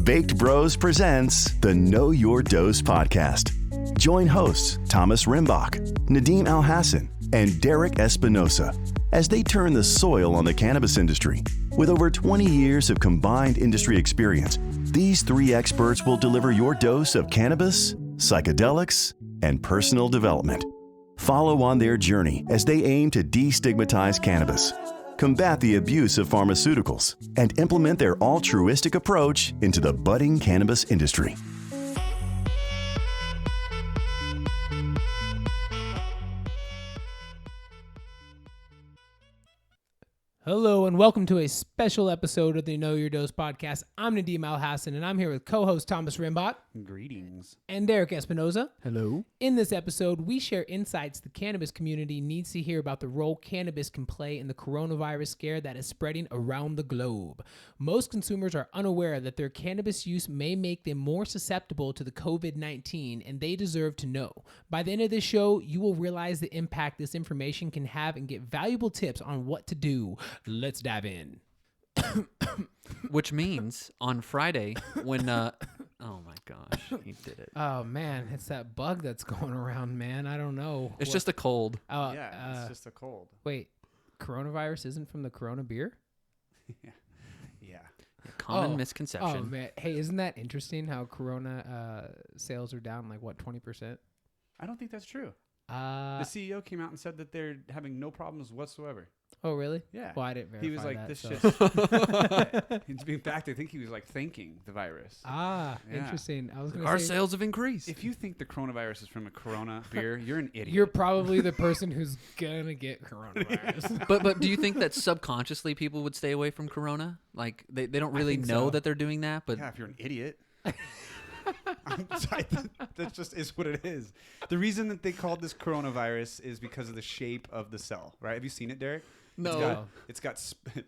Baked Bros presents the Know Your Dose podcast. Join hosts Thomas Rimbach, Nadim Alhassan, and Derek Espinosa as they turn the soil on the cannabis industry. With over 20 years of combined industry experience, these three experts will deliver your dose of cannabis, psychedelics, and personal development. Follow on their journey as they aim to destigmatize cannabis, combat the abuse of pharmaceuticals, and implement their altruistic approach into the budding cannabis industry. Hello and welcome to a special episode of the Know Your Dose podcast. I'm Nadim Alhassan and I'm here with co-host Thomas Rimbach. Greetings. And Derek Espinosa. Hello. In this episode, we share insights the cannabis community needs to hear about the role cannabis can play in the coronavirus scare that is spreading around the globe. Most consumers are unaware that their cannabis use may make them more susceptible to the COVID-19, and they deserve to know. By the end of this show, you will realize the impact this information can have and get valuable tips on what to do. Let's dive in. Which means on Friday when oh my gosh, he did it. Oh man, it's that bug that's going around, man. I don't know. It's just a cold. It's just a cold. Wait, coronavirus isn't from the Corona beer? Yeah. Common misconception. Oh man, hey, isn't that interesting how Corona sales are down like what 20%? I don't think that's true. The CEO came out and said that they're having no problems whatsoever. Oh really? Yeah. Well, I didn't verify He was like, that, this so. shit. In fact, I think he was like thanking the virus. Yeah. Interesting. I was gonna Our say, sales have increased. If you think the coronavirus is from a Corona beer, you're an idiot. you're probably the person who's gonna get coronavirus. but do you think that subconsciously people would stay away from Corona? Like they don't really know that they're doing that, but yeah, if you're an idiot. I'm sorry, that just is what it is. The reason that they called this coronavirus is because of the shape of the cell, right? Have you seen it, Derek? No. It's got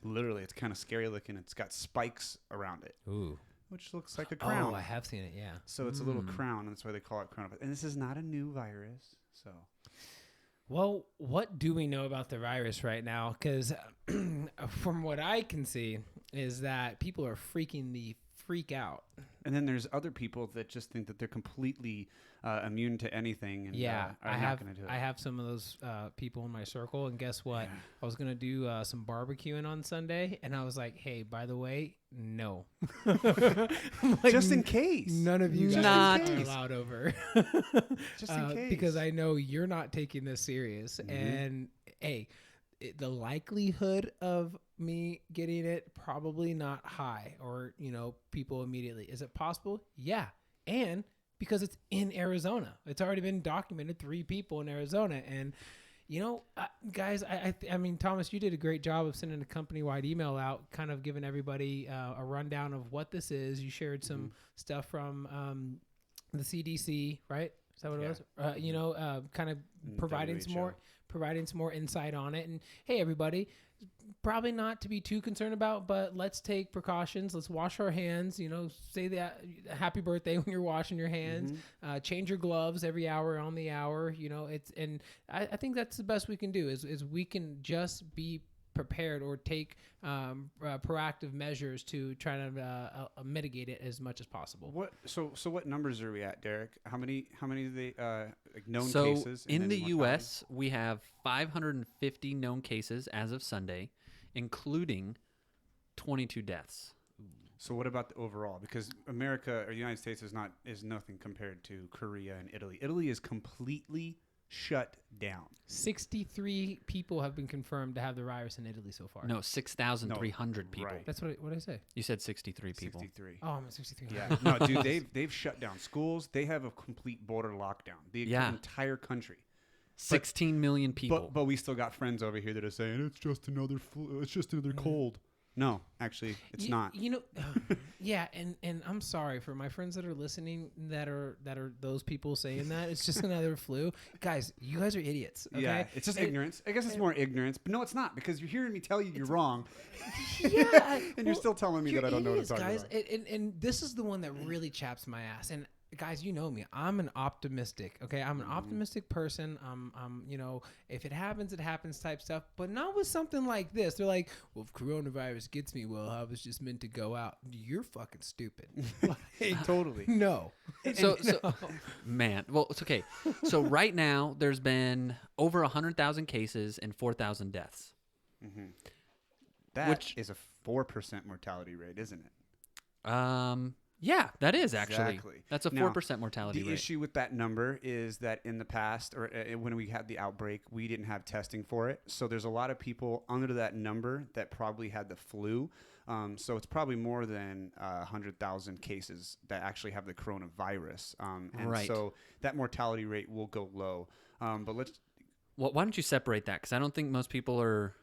literally, it's kind of scary looking. It's got spikes around it. Ooh. Which looks like a crown. Oh, I have seen it. Yeah. So it's a little crown, and that's why they call it coronavirus. And this is not a new virus, so. Well, what do we know about the virus right now? Because from what I can see is that people are freaking the freak out. And then there's other people that just think that they're completely immune to anything. And, yeah, are not gonna do it. I have some of those people in my circle, and guess what? Yeah. I was gonna do some barbecuing on Sunday, and I was like, "Hey, by the way, no." Like, just in case. None of you Just guys in are case. allowed over. Just in case. Because I know you're not taking this serious, and hey, the likelihood of me getting it probably not high, or people immediately. Is it possible? Yeah. And because it's in Arizona, it's already been documented, 3 people in Arizona. And guys, I mean, Thomas, you did a great job of sending a company-wide email out, kind of giving everybody a rundown of what this is. You shared some stuff from the CDC, right? Is that what it was? Kind of providing some more insight on it. And hey, everybody, probably not to be too concerned about, but let's take precautions. Let's wash our hands. Say that happy birthday when you're washing your hands. Change your gloves every hour on the hour. I think that's the best we can do. Is we can just be prepared or take proactive measures to try to mitigate it as much as possible. So what numbers are we at, Derek? How many are they known so cases? In the U.S., we have 550 known cases as of Sunday, including 22 deaths. So what about the overall? Because America or the United States is nothing compared to Korea and Italy. Italy is completely shut down. 63 people have been confirmed to have the virus in Italy so far. No, 6,300 people. Right. That's what did I say? You said 63 people. 63. Oh, I'm at 63. Yeah. No, dude, they've shut down schools. They have a complete border lockdown. The entire country. 16 million people. But we still got friends over here that are saying it's just another flu. It's just another cold. No, actually, it's not. Yeah, and I'm sorry for my friends that are listening that are those people saying that. It's just another flu. Guys, you guys are idiots, okay? Yeah, it's just ignorance. I guess it's more ignorance. But no, it's not, because you're hearing me tell you you're wrong. Yeah. And you're still telling me that I don't know what I'm talking guys. about. And this is the one that really chaps my ass. And guys, you know me. I'm an optimistic. Okay, I'm an optimistic person. I'm, if it happens, it happens type stuff. But not with something like this. They're like, well, if coronavirus gets me, well, I was just meant to go out. You're fucking stupid. Like, Totally. No. So, man, well, it's okay. So right now, there's been over 100,000 cases and 4,000 deaths. That is a 4% mortality rate, isn't it? Yeah, that is actually. Exactly. That's a 4% mortality rate. The issue with that number is that in the past, or when we had the outbreak, we didn't have testing for it. So there's a lot of people under that number that probably had the flu. So it's probably more than 100,000 cases that actually have the coronavirus. And so that mortality rate will go low. But Well, why don't you separate that? Because I don't think most people are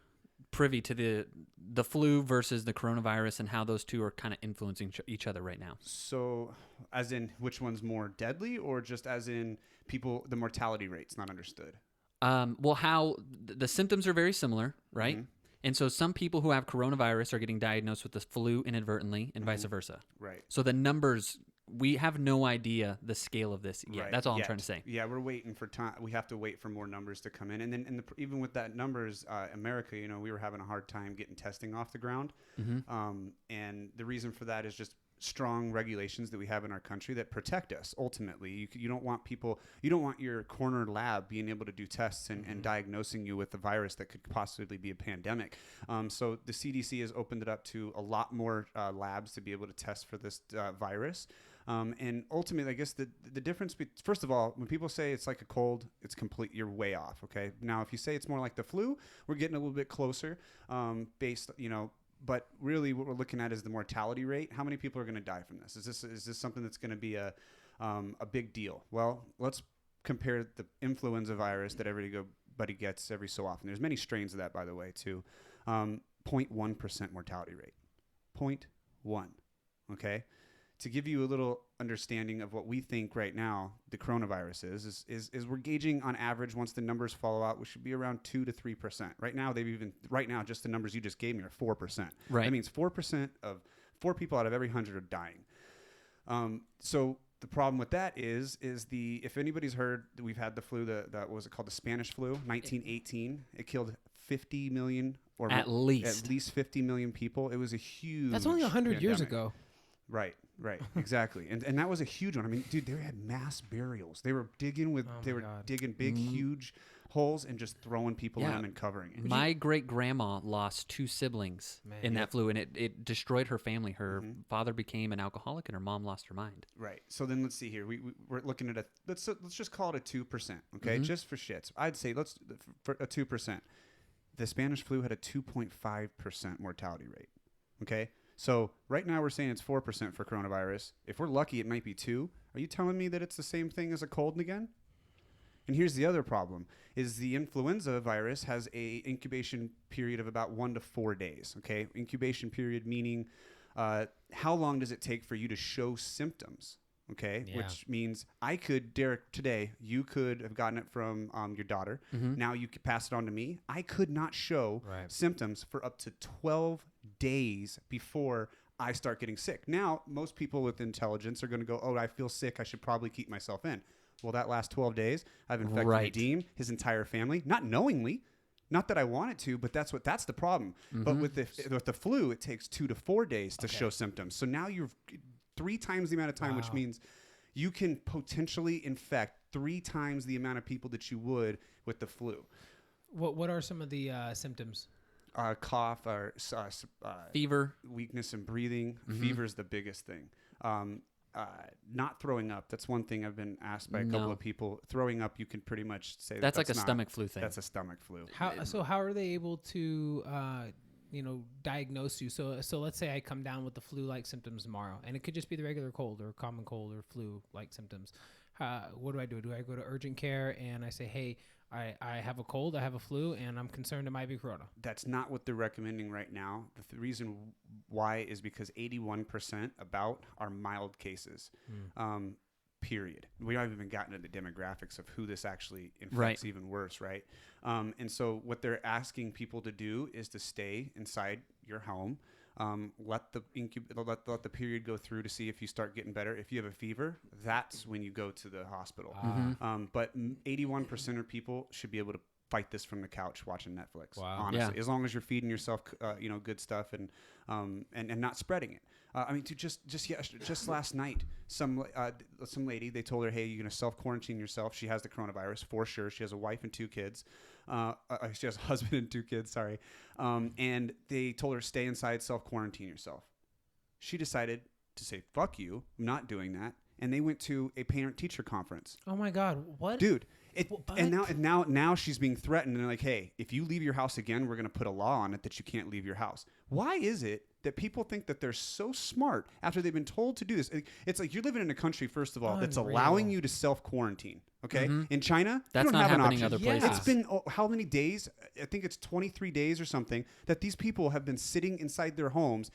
privy to the flu versus the coronavirus and how those two are kind of influencing each other right now. So as in which one's more deadly, or just as in people, the mortality rate's not understood? Well, how the symptoms are very similar, right? Mm-hmm. And so some people who have coronavirus are getting diagnosed with the flu inadvertently and vice versa. Right. So the numbers, we have no idea the scale of this yet. Right. That's all I'm trying to say. Yeah, we're waiting for time. We have to wait for more numbers to come in. And then even with that numbers, America, we were having a hard time getting testing off the ground. And the reason for that is just strong regulations that we have in our country that protect us. Ultimately, you don't want your corner lab being able to do tests and diagnosing you with the virus that could possibly be a pandemic. So the CDC has opened it up to a lot more labs to be able to test for this virus. And ultimately, I guess the difference, first of all, when people say it's like a cold, it's complete, you're way off. Okay. Now, if you say it's more like the flu, we're getting a little bit closer, but really what we're looking at is the mortality rate. How many people are going to die from this? Is this something that's going to be a big deal? Well, let's compare the influenza virus that everybody gets every so often. There's many strains of that, by the way, too. 0.1% mortality rate. 0.1. Okay. To give you a little understanding of what we think right now the coronavirus is we're gauging on average, once the numbers fall out, we should be around 2 to 3%. Right now, just the numbers you just gave me are 4%. Right. That means 4% of 4 people out of every 100 are dying. So the problem with that is if anybody's heard that we've had the flu, that was it called the Spanish flu, 1918, it killed 50 million or at least 50 million people. It was a huge. That's only 100 years pandemic. ago. Right, exactly, and that was a huge one. I mean, dude, they had mass burials. They were digging digging big, huge holes and just throwing people in them and covering it. My great grandma lost 2 siblings in that flu, and it destroyed her family. Her father became an alcoholic, and her mom lost her mind. Right. So then let's see here. We're looking at let's just call it a 2%. Okay, just for shits. I'd say for a 2%. The Spanish flu had a 2.5% mortality rate. Okay. So right now we're saying it's 4% for coronavirus. If we're lucky, it might be 2. Are you telling me that it's the same thing as a cold again? And here's the other problem: is the influenza virus has a incubation period of about 1 to 4 days. Okay, incubation period meaning how long does it take for you to show symptoms? Okay, which means Derek, today, you could have gotten it from your daughter. Now you could pass it on to me. I could not show symptoms for up to 12 days before I start getting sick. Now, most people with intelligence are going to go, oh, I feel sick. I should probably keep myself in. Well, that last 12 days, I've infected Nadeem, his entire family, not knowingly. Not that I wanted to, but that's the problem. But with the flu, it takes 2 to 4 days to show symptoms. So now you're 3 times the amount of time, which means you can potentially infect 3 times the amount of people that you would with the flu. What are some of the symptoms? Cough, or fever, weakness in breathing. Fever is the biggest thing. Not throwing up. That's one thing I've been asked by a couple of people. Throwing up, you can pretty much say that's like a stomach flu thing. That's a stomach flu. How are they able to diagnose you? So let's say I come down with the flu-like symptoms tomorrow, and it could just be the regular cold or common cold or flu-like symptoms. What do I do? Do I go to urgent care and I say, hey, I have a cold, I have a flu, and I'm concerned it might be corona? That's not what they're recommending right now. The reason why is because 81% about are mild cases. Period. We haven't even gotten to the demographics of who this actually infects even worse, right? And so what they're asking people to do is to stay inside your home. Let the period go through to see if you start getting better. If you have a fever, that's when you go to the hospital. But 81% of people should be able to fight this from the couch watching Netflix. Wow. Honestly, as long as you're feeding yourself, good stuff and not spreading it. Just last night, some lady, they told her, hey, you're gonna self-quarantine yourself. She has the coronavirus for sure. She has a wife and 2 kids. She has a husband and 2 kids. Sorry, and they told her stay inside, self-quarantine yourself. She decided to say fuck you, I'm not doing that, and they went to a parent-teacher conference. Oh my God, what, dude? And now she's being threatened, and they're like, hey, if you leave your house again, we're going to put a law on it that you can't leave your house. Why is it that people think that they're so smart after they've been told to do this? It's like you're living in a country, first of all, that's allowing you to self-quarantine. Okay. In China, that's you don't not have happening an option. other places. It's been how many days? I think it's 23 days or something that these people have been sitting inside their homes,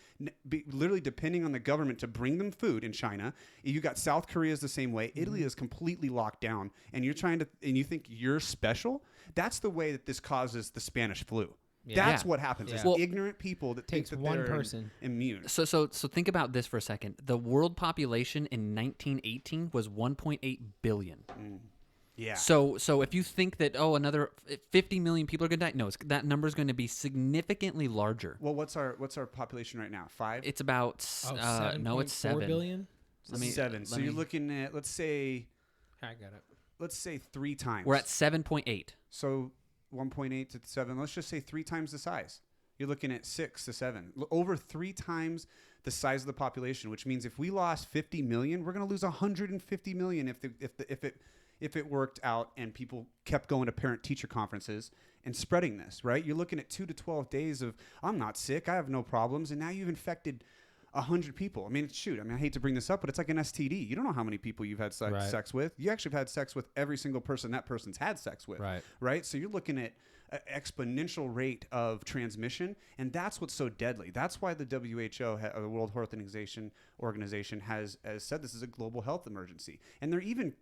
literally depending on the government to bring them food. In China, you got South Korea is the same way. Italy is completely locked down, and you think you're special. That's the way that this causes the Spanish flu. Yeah. That's what happens. It's ignorant people that takes think that one they're person immune. So think about this for a second. The world population in 1918 was 1.8 billion. Yeah. So if you think that another 50 million people are going to die, no, that number is going to be significantly larger. Well, what's our population right now? 5? It's about it's 7 billion. 7. So you're looking at, let's say, I got it. Let's say 3 times. We're at 7.8. So 1.8 to 7. Let's just say 3 times the size. You're looking at 6 to 7. Over 3 times the size of the population, which means if we lost 50 million, we're going to lose 150 million if it worked out and people kept going to parent-teacher conferences and spreading this, right? You're looking at 2 to 12 days of, I'm not sick, I have no problems, and now you've infected 100 people. I mean, I hate to bring this up, but it's like an STD. You don't know how many people you've had sex with. You actually have had sex with every single person that person's had sex with, right? So you're looking at an exponential rate of transmission, and that's what's so deadly. That's why the WHO, the World Health Organization, has said this is a global health emergency. And they're even,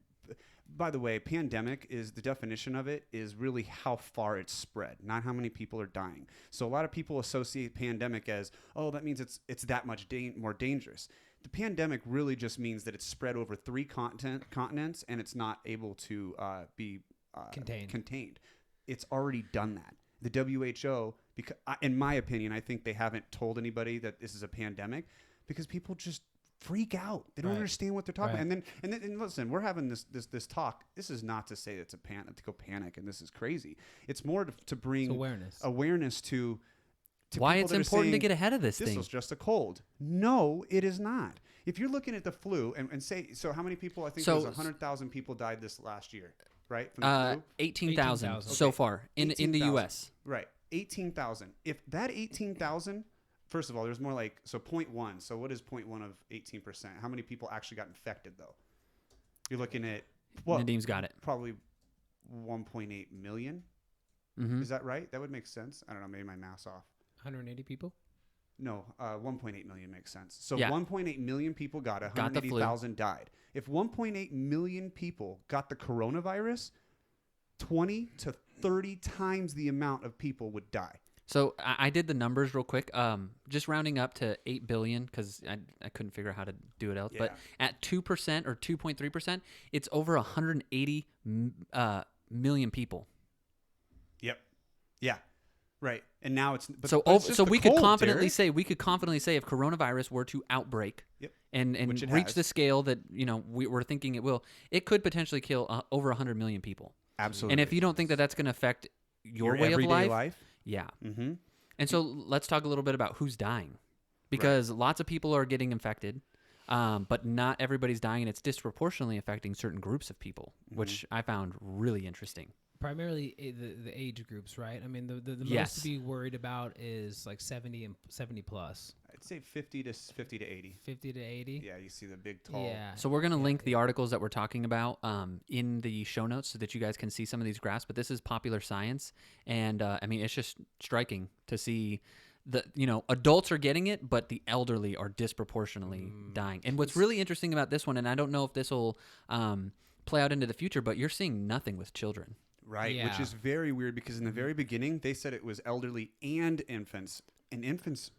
by the way, pandemic is the definition of it is really how far it's spread, not how many people are dying. So a lot of people associate pandemic as, that means it's that much more dangerous. The pandemic really just means that it's spread over 3 continents and it's not able to be contained. It's already done that. The WHO, in my opinion, I think they haven't told anybody that this is a pandemic because people just freak out. They don't understand what they're talking about. And then listen, we're having this talk. This is not to say it's to go panic and this is crazy. It's more to bring awareness to why it's important to get ahead of this thing. This was just a cold. No, it is not. If you're looking at the flu and say, so how many people, I think there's 100,000 people died this last year, right? From the flu? 18,000 so far in the U.S. Right. 18,000. If that 18,000, first of all, there's more like, 0.1. So what is 0.1 of 18%? How many people actually got infected, though? You're looking at, Nadim's got it. Probably 1.8 million. Mm-hmm. Is that right? That would make sense. I don't know. Maybe my math's off. 180 people? No, 1.8 million makes sense. So 1.8 million people got it. 180,000 died. If 1.8 million people got the coronavirus, 20 to 30 times the amount of people would die. So I did the numbers real quick, just rounding up to 8 billion because I couldn't figure out how to do it else. Yeah. But at 2% or 2.3%, it's over 180 million people. Yep. Yeah. Right. And now it's so we could confidently say if coronavirus were to outbreak and reach the scale that we're thinking it will, it could potentially kill over 100 million people. Absolutely. And if you don't think that that's going to affect your way of life. Yeah. Mm-hmm. And so let's talk a little bit about who's dying, because lots of people are getting infected, but not everybody's dying, and it's disproportionately affecting certain groups of people, which I found really interesting. Primarily the age groups, right? I mean, the most to be worried about is like 70 and 70 plus. I'd say 50 to 80. 50 to 80? Yeah, you see the big, tall. Yeah. So we're going to link the articles that we're talking about in the show notes so that you guys can see some of these graphs. But this is Popular Science. And, it's just striking to see adults are getting it, but the elderly are disproportionately dying. And what's really interesting about this one, and I don't know if this will play out into the future, but you're seeing nothing with children. Right, which is very weird because in the very beginning, they said it was elderly and infants. and infants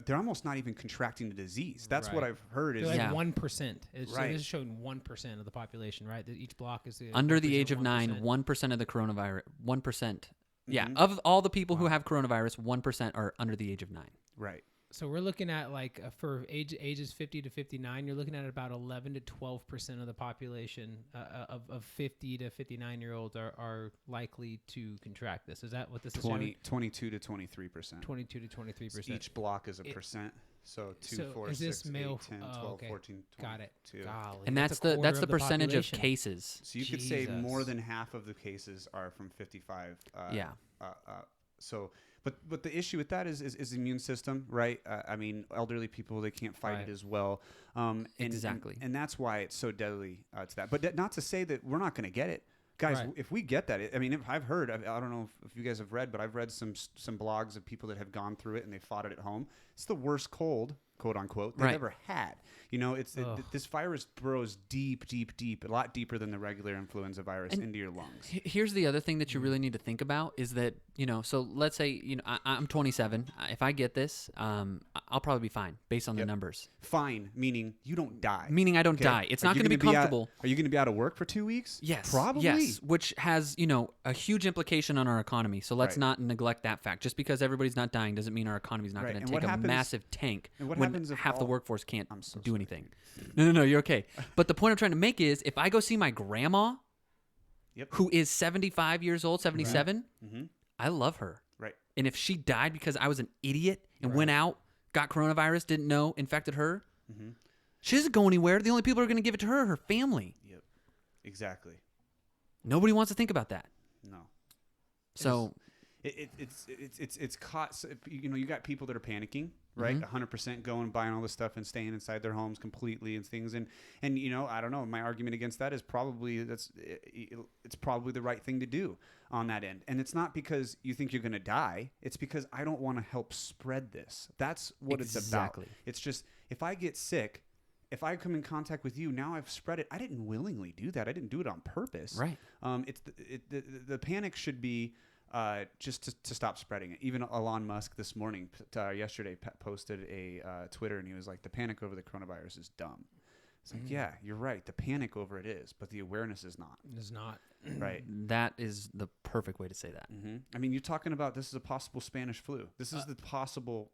they're almost not even contracting the disease. That's what I've heard. Is they're like Yeah. 1%. So Right. this is showing 1% of the population, right? That each block is Under the age of 1%. 9, 1% of the coronavirus, 1%. Yeah, Mhm. of all the people who have coronavirus, 1% are under the age of 9. Right. So we're looking at like for ages 50 to 59, you're looking at about 11 to 12% of the population of 50 to 59-year-olds are likely to contract this. Is that what this is showing? 22 to 23%. 22 to 23%. Each block is a percent. So 2, 4, is 6, this male 8, 10, 12, okay. 14, 22. Got it. Golly, And that's a the quarter of percentage of population. cases. So you could say more Jesus. than half of the cases are from 55. Yeah. So, but the issue with that is the immune system, right? I mean, elderly people, they can't fight Right. it as well. Exactly. And that's why it's so deadly to that. But not to say that we're not going to get it. Guys, Right. if we get that, I mean, if I've heard, I don't know if you guys have read, but I've read some blogs of people that have gone through it and they fought it at home. It's the worst cold, quote unquote, they've Right. ever had. You know, this virus burrows deep, a lot deeper than the regular influenza virus And into your lungs. Here's the other thing that you really need to think about is that, so let's say, I'm 27. If I get this, I'll probably be fine based on the numbers. Fine, meaning you don't die. Meaning I don't Okay? die. It's Are not you going to be gonna comfortable. Are you going to be out of work for 2 weeks? Yes. Probably. Yes, which has, a huge implication on our economy. So let's Right. not neglect that fact. Just because everybody's not dying doesn't mean our economy's not Right. going And to what take a happens- massive tank and what when happens if half the all- workforce can't I'm so do sorry. anything. No, you're okay. But the point I'm trying to make is if I go see my grandma, Yep. who is 75 years old, 77, Mm-hmm. I love her. Right. And if she died because I was an idiot and went out, got coronavirus, didn't know, infected her, Mm-hmm. she doesn't go anywhere. The only people who are going to give it to her are her family. Yep. Exactly. Nobody wants to think about that. No. So It's caught. So, you got people that are panicking, right? Mhm. 100% going buying all this stuff and staying inside their homes completely and things. And I don't know. My argument against that is probably it's probably the right thing to do on that end. And it's not because you think you're going to die. It's because I don't want to help spread this. That's what it's about. Exactly. It's just if I get sick, if I come in contact with you, now I've spread it. I didn't willingly do that. I didn't do it on purpose. Right. It's the panic should be just to stop spreading it. Even Elon Musk this morning, yesterday, posted a Twitter, and he was like, "The panic over the coronavirus is dumb." It's like, yeah, you're right. The panic over it is, but the awareness is not. It's not. Right. that is the perfect way to say that. Mm-hmm. I mean, you're talking about this is a possible Spanish flu. This is the possible.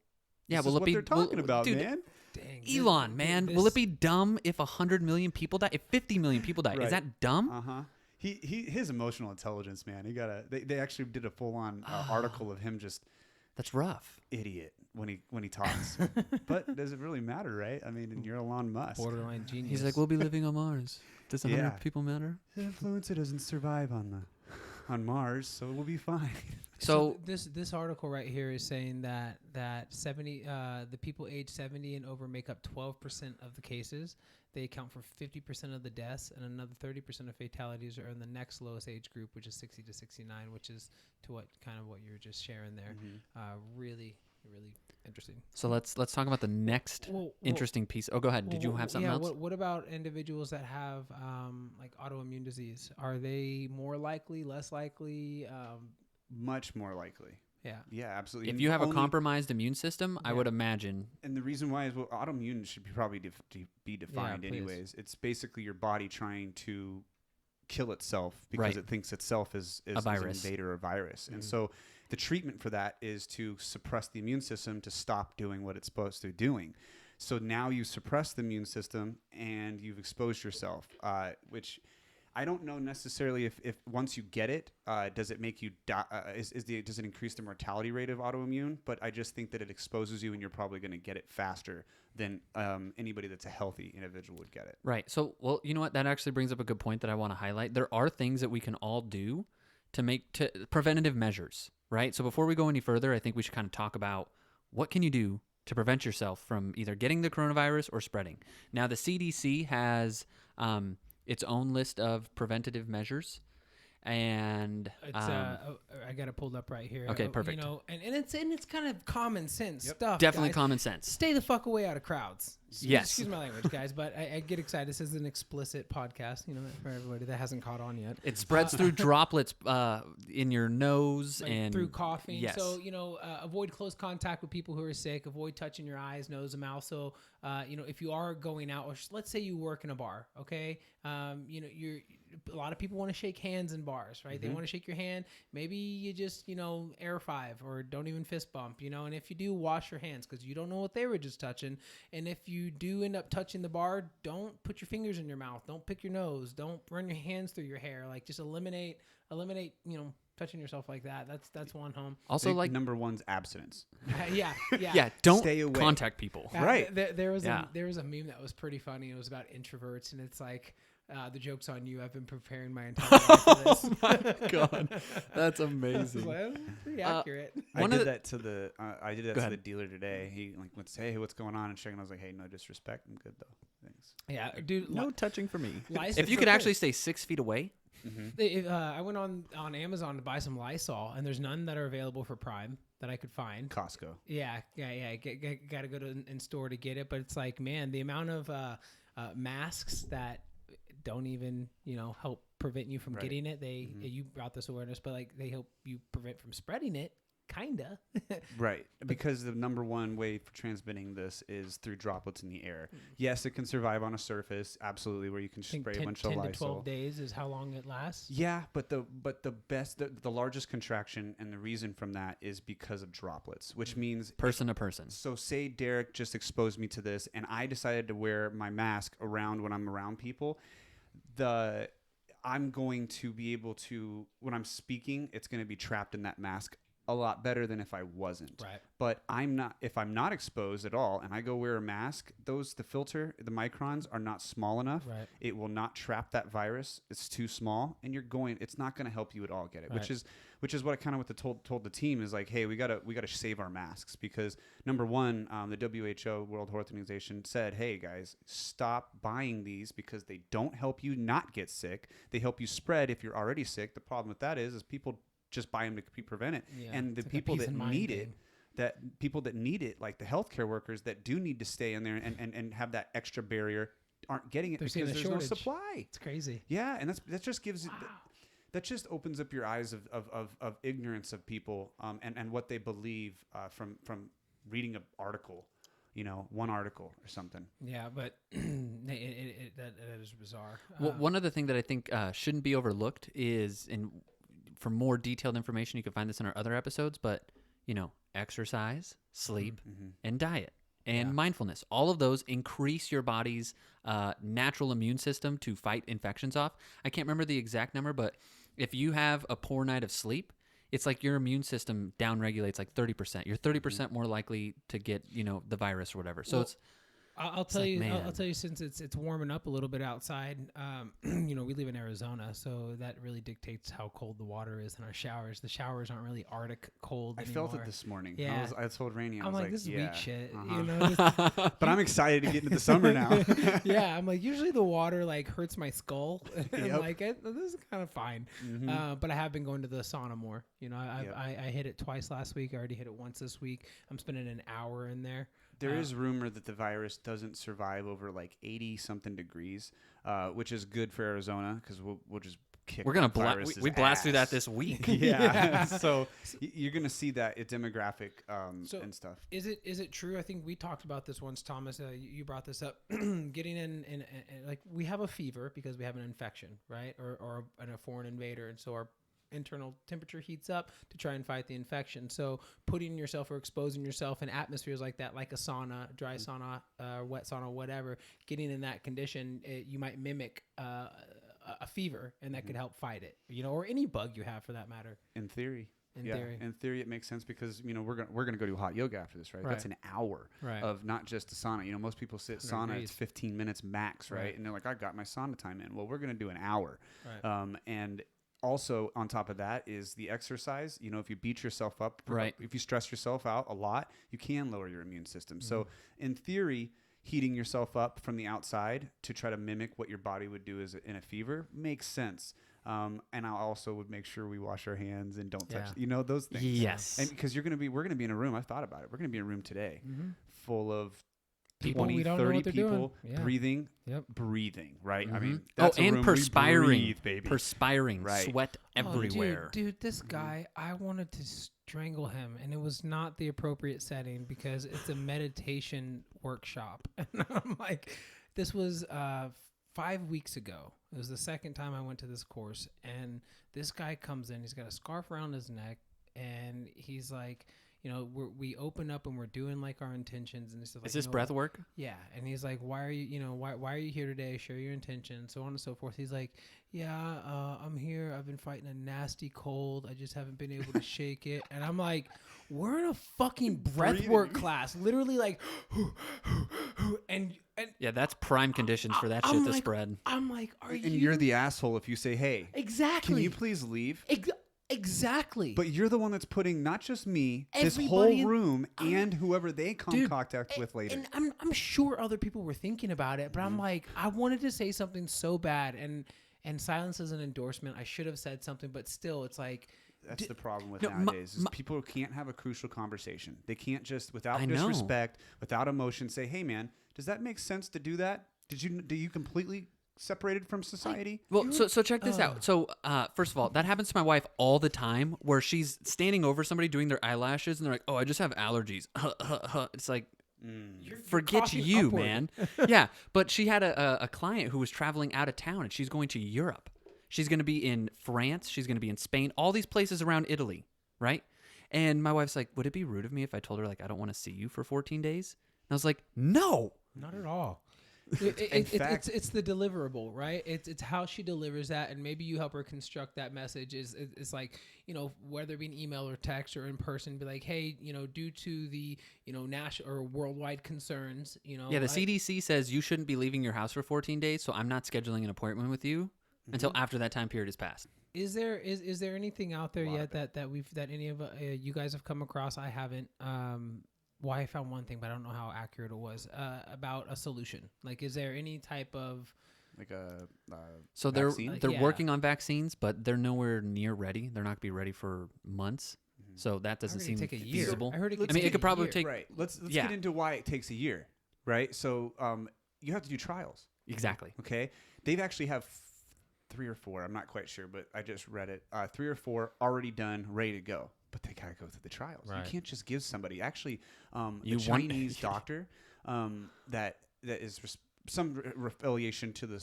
Yeah, this will is it what be? they're talking about, dude, man? Dang. Elon, man, will it be dumb if 100 million people die? If 50 million people die, Right. is that dumb? Uh-huh. His emotional intelligence, man. They actually did a full-on article of him just That's rough. idiot when he talks. But does it really matter, right? I mean, and you're Elon Musk. Borderline genius. He's like, we'll be living on Mars. Does 100 Yeah. people matter? The influenza doesn't survive on Mars, so we'll be fine. So this article right here is saying that 70 the people age 70 and over make up 12% of the cases. They account for 50% of the deaths, and another 30% of fatalities are in the next lowest age group, which is 60 to 69, which is to what you were just sharing there. Really interesting. So let's talk about the next interesting piece. Oh, go ahead. Did you have something else? What about individuals that have like autoimmune disease? Are they more likely, less likely? Much more likely. Yeah. Yeah, absolutely. If And you have a only- compromised immune system, I would imagine. And the reason why is autoimmune should probably be defined please. anyways. It's basically your body trying to kill itself because Right. it thinks itself is A virus. an invader or virus. And so the treatment for that is to suppress the immune system to stop doing what it's supposed to be doing. So now you suppress the immune system and you've exposed yourself, which I don't know necessarily if once you get it, does it make you die? Does it increase the mortality rate of autoimmune? But I just think that it exposes you, and you're probably going to get it faster than anybody that's a healthy individual would get it. Right. So, well, you know what? That actually brings up a good point that I want to highlight. There are things that we can all do to preventative measures, right? So before we go any further, I think we should kind of talk about what can you do to prevent yourself from either getting the coronavirus or spreading. Now, the CDC has its own list of preventative measures, and It's I got it pulled up right here. Okay, perfect. You know, and it's kind of common sense stuff. definitely guys. common sense. Stay the fuck away out of crowds. Yes. Excuse my language, guys, but I get excited. This is an explicit podcast, for everybody that hasn't caught on yet. It spreads through droplets in your nose like and through coughing. Yes. So, avoid close contact with people who are sick. Avoid touching your eyes, nose, and mouth. So, if you are going out, or let's say you work in a bar, okay? A lot of people want to shake hands in bars, right? They want to shake your hand. Maybe you just, air five or don't even fist bump, and if you do, wash your hands because you don't know what they were just touching. And if you do end up touching the bar, don't put your fingers in your mouth. Don't pick your nose. Don't run your hands through your hair. Like just eliminate, touching yourself like that. That's one home. Also, like number one's abstinence. Yeah. Yeah, don't Stay away. Contact people. Right. There was a meme that was pretty funny. It was about introverts, and it's like, the joke's on you. I've been preparing my entire life for this. Oh my God, that's amazing. That's pretty accurate. I did that to the dealer today. He would say, "Hey, what's going on?" And checking. I was like, "Hey, no disrespect. I'm good though. Thanks." Yeah, dude. No touching for me. License If you could actually stay 6 feet away. I went on Amazon to buy some Lysol, and there's none that are available for Prime that I could find. Costco. Yeah. Got to go to in store to get it, but it's like, man, the amount of masks that don't even help prevent you from getting it. You brought this awareness, but like they help you prevent from spreading it. Kinda. Right. Because the number one way for transmitting this is through droplets in the air. Yes, it can survive on a surface, absolutely, where you can spray a bunch of 10 Lysol. to 12 days is how long it lasts. Yeah, but the largest contraction and the reason from that is because of droplets, which means Person to person. So say Derek just exposed me to this and I decided to wear my mask around when I'm around people. I'm going to be able to, when I'm speaking, it's going to be trapped in that mask a lot better than if I wasn't. Right. But if I'm not exposed at all and I go wear a mask, the the microns are not small enough. Right. It will not trap that virus. It's too small and it's not going to help you at all get it, right. which is what I kind of told the team is like, hey, we got to save our masks because number one, the WHO, World Health Organization, said, hey guys, stop buying these because they don't help you not get sick. They help you spread if you're already sick. The problem with that is people just buy them to prevent it. Yeah, and the people that need it, like the healthcare workers that do need to stay in there and have that extra barrier aren't getting it because there's no supply. It's crazy. Yeah, and that just gives that just opens up your eyes of ignorance of people and what they believe from reading an article, one article or something. Yeah, but that is bizarre. Well, one other thing that I think shouldn't be overlooked is for more detailed information, you can find this in our other episodes, but, exercise, sleep, and diet, and mindfulness. All of those increase your body's natural immune system to fight infections off. I can't remember the exact number, but if you have a poor night of sleep, it's like your immune system downregulates like 30%. You're 30% more likely to get, the virus or whatever. So I'll tell you, since it's warming up a little bit outside, we live in Arizona, so that really dictates how cold the water is in our showers. The showers aren't really Arctic cold anymore. I felt it this morning. Yeah. I told Rainey, I'm like, this is weak shit. But I'm excited to get into the summer now. Yeah, I'm like, usually the water like hurts my skull. I'm like, this is kind of fine. But I have been going to the sauna more. I hit it twice last week. I already hit it once this week. I'm spending an hour in there. There is rumor that the virus doesn't survive over like 80 something degrees, which is good for Arizona because we'll just kick. We're gonna blast through that this week. Yeah. So you're gonna see that demographic and stuff. Is it true? I think we talked about this once, Thomas. You brought this up. Getting in like we have a fever because we have an infection, right? Or a foreign invader, and so our internal temperature heats up to try and fight the infection. So putting yourself or exposing yourself in atmospheres like that, like a sauna, dry sauna, wet sauna, whatever, getting in that condition, you might mimic a fever, and that could help fight it, or any bug you have for that matter. In theory. In theory, it makes sense because we're gonna go do hot yoga after this, right? That's an hour of not just the sauna. Most people sit sauna; it's 15 minutes max, right? And they're like, I got my sauna time in. Well, we're gonna do an hour, and also on top of that is the exercise. If you beat yourself up, if you stress yourself out a lot, you can lower your immune system. So in theory, heating yourself up from the outside to try to mimic what your body would do in a fever makes sense. And I also would make sure we wash our hands and don't touch, those things. Yes. And because we're going to be in a room. I thought about it. We're going to be in a room today full of people 20, we don't know 30 what they're people doing. Yeah. breathing, Yep. breathing, right? I Mhm. mean, Oh, that's a and room we perspiring, breathe, baby. perspiring, Right. sweat everywhere. Dude, this guy, I wanted to strangle him, and it was not the appropriate setting because it's a meditation workshop. And I'm like, this was 5 weeks ago. It was the second time I went to this course, and this guy comes in. He's got a scarf around his neck, and he's like, you know, we open up and we're doing like our intentions, and like, Is this you know, breath work? yeah. And he's like, why are you, you know, why are you here today? Share your intentions, so on and so forth. He's like, yeah, I'm here. I've been fighting a nasty cold. I just haven't been able to shake it. And I'm like, we're in a fucking breath work class, literally like, and Yeah, that's prime conditions for that I'm shit to like, spread. I'm like, are And you? you're the asshole if you say, hey, exactly. can you please leave? Exactly. But you're the one that's putting not just me, this Everybody whole in- room, and whoever they come Dude, contact with later. And I'm sure other people were thinking about it, but Mm-hmm. I'm like, I wanted to say something so bad, and silence is an endorsement. I should have said something, but still, it's like, That's the problem with No, nowadays. Is people can't have a crucial conversation. They can't just, without I know. disrespect, without emotion, say, hey, man, does that make sense to do that? Do you completely separated from society? Well, so check this out. So, first of all, that happens to my wife all the time, where she's standing over somebody doing their eyelashes, and they're like, "Oh, I just have allergies." It's like, forget coughing you, upward. man. Yeah, but she had a client who was traveling out of town, and she's going to Europe. She's going to be in France. She's going to be in Spain. All these places around Italy, right? And my wife's like, "Would it be rude of me if I told her like I don't want to see you for 14 days?" And I was like, "No." not at all. In fact- It's the deliverable, right? It's how she delivers that, and maybe you help her construct that message. It's like, you know, whether it be an email or text or in person, be like, hey, you know, due to the, you know, national or worldwide concerns, you know. Yeah, the CDC says you shouldn't be leaving your house for 14 days, so I'm not scheduling an appointment with you until after that time period is passed. Is there anything out there yet that any of you guys have come across? I haven't. Well, I found one thing, but I don't know how accurate it was, about a solution. Like, is there any type of Like a So vaccine? they're Yeah. working on vaccines, but they're nowhere near ready. They're not going to be ready for months. So that doesn't I heard seem it'd take a year. feasible. I heard it I could mean, it take could a probably year. take Right. Let's Yeah. get into why it takes a year, right? So you have to do trials. exactly. Okay, they've actually have 3 or 4. I'm not quite sure, but I just read it. 3 or 4 already done, ready to go. But they gotta go through the trials. Right. You can't just give somebody. Actually, You the want- Chinese doctor that is some affiliation to the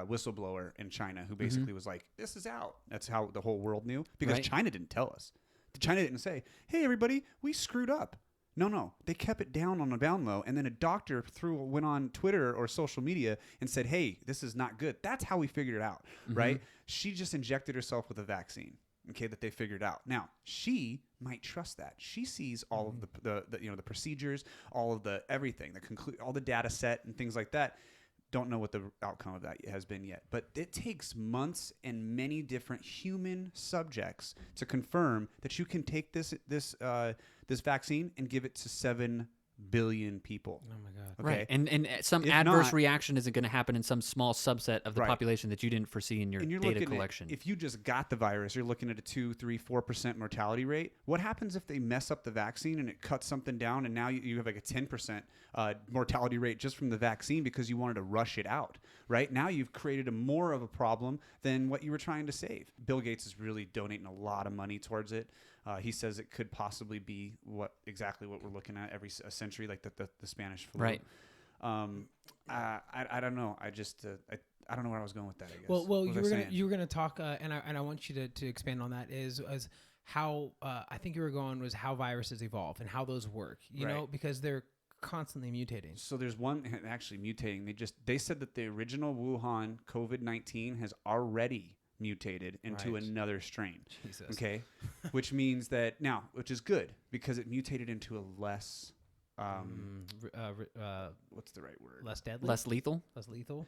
whistleblower in China who basically was like, "This is out." That's how the whole world knew because Right. China didn't tell us. China didn't say, "Hey, everybody, we screwed up." No, they kept it down on the down low, and then a doctor went on Twitter or social media and said, "Hey, this is not good." That's how we figured it out, right? She just injected herself with a vaccine, okay, that they figured out. Now she might trust that. She sees all of the you know, the procedures, all of the everything, all the data set and things like that. Don't know what the outcome of that has been yet, but it takes months and many different human subjects to confirm that you can take this vaccine and give it to 7 billion people. Oh my god. Okay, Right. And some If adverse not- reaction isn't going to happen in some small subset of the Right. population that you didn't foresee in your and you're data looking collection. if you just got the virus, you're looking at a 2, 3, 4% mortality rate. What happens if they mess up the vaccine and it cuts something down, and now you have like a 10% mortality rate just from the vaccine because you wanted to rush it out? Right now, you've created more of a problem than what you were trying to save. Bill Gates is really donating a lot of money towards it. He says it could possibly be exactly what we're looking at every century, like the Spanish flu. Right. I don't know. I don't know where I was going with that. I guess. Well, What was I saying? you were gonna talk, and I want you to expand on that. Is how I think you were going was how viruses evolve and how those work. You know, Right. because they're constantly mutating. So there's one actually mutating. They said that the original Wuhan COVID-19 has already mutated into Right. another strain. Jesus. Okay, which means that now, which is good because it mutated into a less what's the right word? Less deadly, Less lethal? less lethal.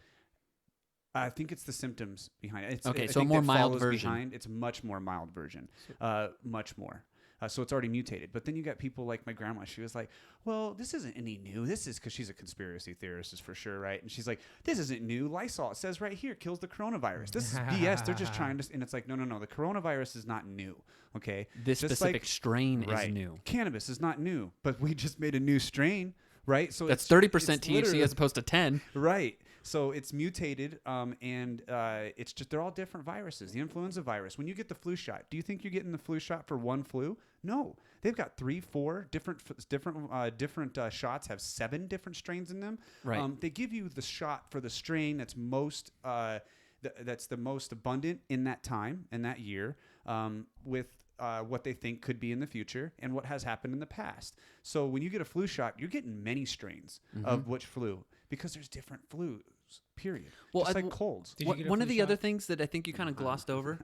I think it's the symptoms behind it. Okay, I so a think more that mild follows version. Behind, it's a much more mild version, much more. So it's already mutated. But then you got people like my grandma. She was like, well, this isn't any new. This is because she's a conspiracy theorist is for sure, right? And she's like, this isn't new. Lysol, it says right here, kills the coronavirus. This is BS. They're just trying to... And it's like, no. The coronavirus is not new, okay? This Just specific like- strain right. is new. Cannabis is not new, but we just made a new strain. right? So That's it's 30% THC literally- as opposed to 10. Right. So it's mutated, and it's just they're all different viruses. The influenza virus. When you get the flu shot, do you think you're getting the flu shot for one flu? No, they've got 3, 4 different shots. Have 7 different strains in them. Right. They give you the shot for the strain that's most that's the most abundant in that time in that year, with what they think could be in the future and what has happened in the past. So when you get a flu shot, you're getting many strains of which flu, because there's different flus, period. Well, just like colds. Did you get a One of flu the other shot? things that I think you kind of glossed over.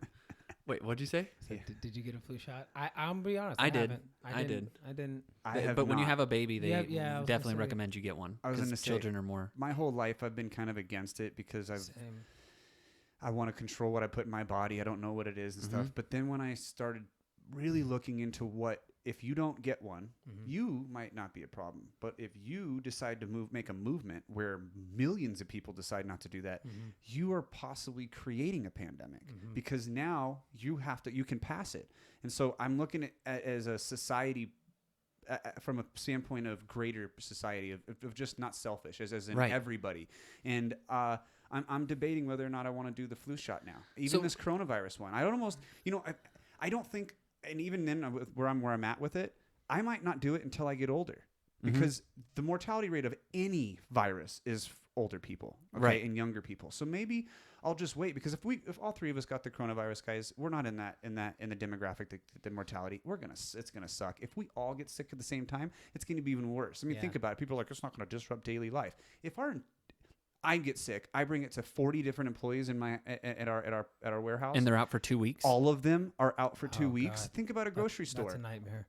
Wait, what'd you say? So did you get a flu shot? I'm gonna be honest. I did. haven't. I did. I didn't. I have But when you not. have a baby, they Yeah, I was gonna definitely say. recommend you get one. I was 'cause gonna say, children are more. My whole life I've been kind of against it because Same. I want to control what I put in my body. I don't know what it is and Mm-hmm. stuff. But then when I started really looking into what, if you don't get one, you might not be a problem. But if you decide to make a movement where millions of people decide not to do that, you are possibly creating a pandemic, because now you can pass it. And so I'm looking at as a society, from a standpoint of greater society, of just not selfish, as in Right. everybody. And I'm debating whether or not I want to do the flu shot now, even So- this coronavirus one. I almost, I don't think, and even then, where I'm at with it, I might not do it until I get older, because the mortality rate of any virus is older people, okay, Right. and younger people. So maybe I'll just wait, because if all 3 of us got the coronavirus, guys, we're not in the demographic, the mortality. It's gonna suck. If we all get sick at the same time, it's gonna be even worse. I mean, Yeah. think about it. People are like, it's not gonna disrupt daily life. If I get sick, I bring it to 40 different employees in at our warehouse, And they're out for 2 weeks. all of them are out for 2 Oh, weeks. God. Think about a grocery That's store. a nightmare.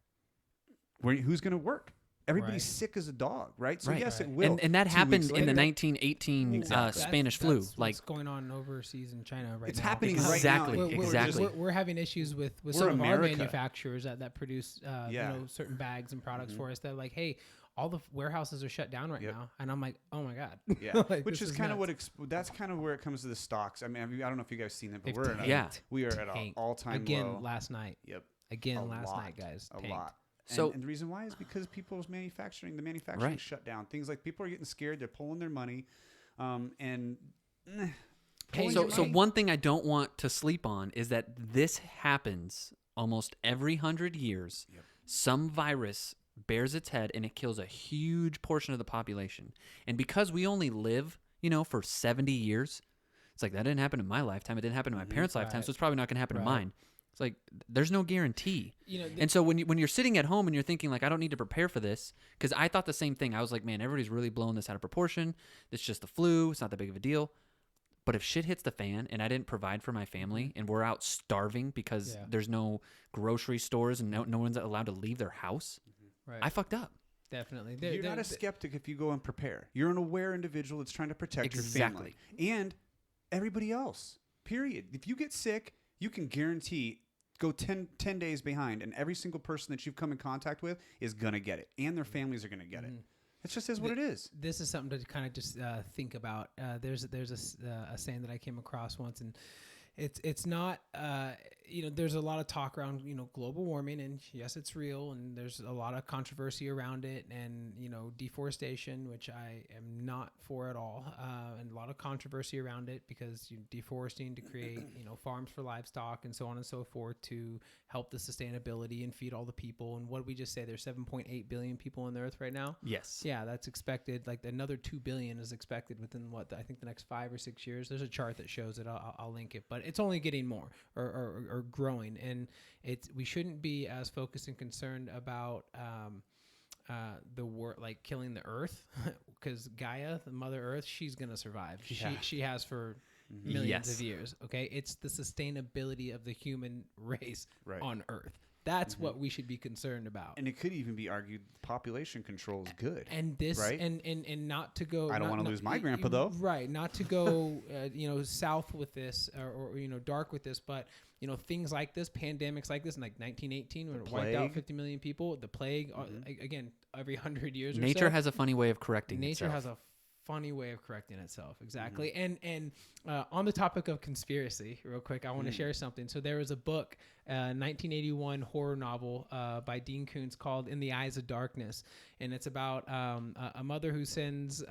Who's going to work? Everybody's Right. sick as a dog, right? So Right. yes, Right. it will. And that 2 weeks happened in the later. 1918 Exactly. Spanish That's flu. what's Like, going on overseas in China right It's now. happening Because right now. Exactly, We're, exactly. We're having issues with We're some of our America. manufacturers that produce Yeah. certain bags and products for us. That like, hey, all the warehouses are shut down right Yep. now, and I'm like, oh my god. Yeah, Like, which this is kind of nuts. that's kind of where it comes to the stocks. I mean, I don't know if you guys seen it, but They've Yeah. we are at an tanked. all-time again low. last night. Yep. Again A last lot. night, guys. A Tanked. lot. So- and the reason why is because the manufacturing Right. shut down. Things like people are getting scared. They're pulling their money, and Hey, pulling so your so money- one thing I don't want to sleep on is that this happens almost every 100 years. Yep. Some virus bears its head and it kills a huge portion of the population. And because we only live, for 70 years, it's like that didn't happen in my lifetime. It didn't happen in my parents' lifetime, Right. so it's probably not going to happen in Right. mine. It's like there's no guarantee. The- And so when you're sitting at home and you're thinking like I don't need to prepare for this, because I thought the same thing. I was like, man, everybody's really blowing this out of proportion. It's just the flu. It's not that big of a deal. But if shit hits the fan and I didn't provide for my family and we're out starving because Yeah. there's no grocery stores and no one's allowed to leave their house, right. I fucked up. Definitely. You're not a skeptic if you go and prepare. You're an aware individual that's trying to protect your family and everybody else. Period. If you get sick, you can guarantee go 10 days behind, and every single person that you've come in contact with is going to get it, and their families are going to get it. It just is what it is. This is something to kind of just think about. There's a saying that I came across once, and it's not there's a lot of talk around global warming, and yes, it's real, and there's a lot of controversy around it, and deforestation, which I am not for at all, and a lot of controversy around it because you're deforesting to create farms for livestock and so on and so forth to help the sustainability and feed all the people. And what did we just say? There's 7.8 billion people on the earth right now. Yes. Yeah, that's expected. Like another 2 billion is expected within I think the next 5 or 6 years. There's a chart that shows it. I'll link it, but it's only getting more or growing, and we shouldn't be as focused and concerned about the war, like killing the earth, because Gaia, the Mother Earth, she's gonna survive. She has for millions of years. Okay, it's the sustainability of the human race on Earth. That's what we should be concerned about. And it could even be argued population control is good. And this, right? and not to go. I don't want to lose my grandpa though. Right, not to go, south with this or dark with this, but things like this, pandemics like this, in like 1918 when it wiped out 50 million people, the plague. Again, every 100 years. Nature or so, has a funny way of correcting nature itself. has a funny way of correcting itself. Exactly. And on the topic of conspiracy, real quick, I want to share something. So there was a book, 1981 horror novel by Dean Koontz called In the Eyes of Darkness. And it's about a mother who sends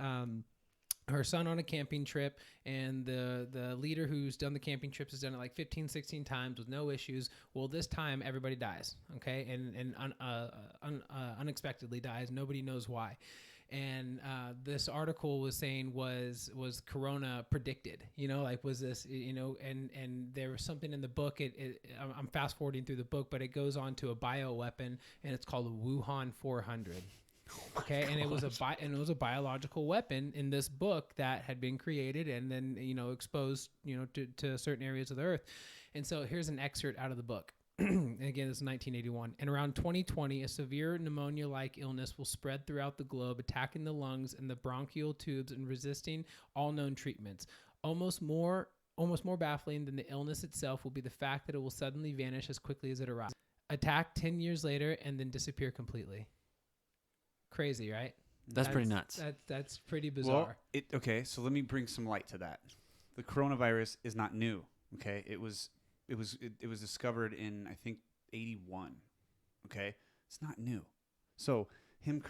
her son on a camping trip, and the leader who's done the camping trips has done it like 15, 16 times with no issues. Well, this time everybody dies, okay? And unexpectedly dies. Nobody knows why. And this article was saying was Corona predicted, like was this, and there was something in the book. I'm fast forwarding through the book, but it goes on to a bioweapon, and it's called a Wuhan 400. Okay, and it was a biological weapon in this book that had been created and then exposed to certain areas of the earth. And so here's an excerpt out of the book. And again, this is 1981. And around 2020, a severe pneumonia-like illness will spread throughout the globe, attacking the lungs and the bronchial tubes and resisting all known treatments. Almost more baffling than the illness itself will be the fact that it will suddenly vanish as quickly as it arrives. Attack 10 years later and then disappear completely. Crazy, right? That's pretty nuts. That's pretty bizarre. Well, okay, so let me bring some light to that. The coronavirus is not new. Okay, it was discovered in, I think, 81. Okay, it's not new. So him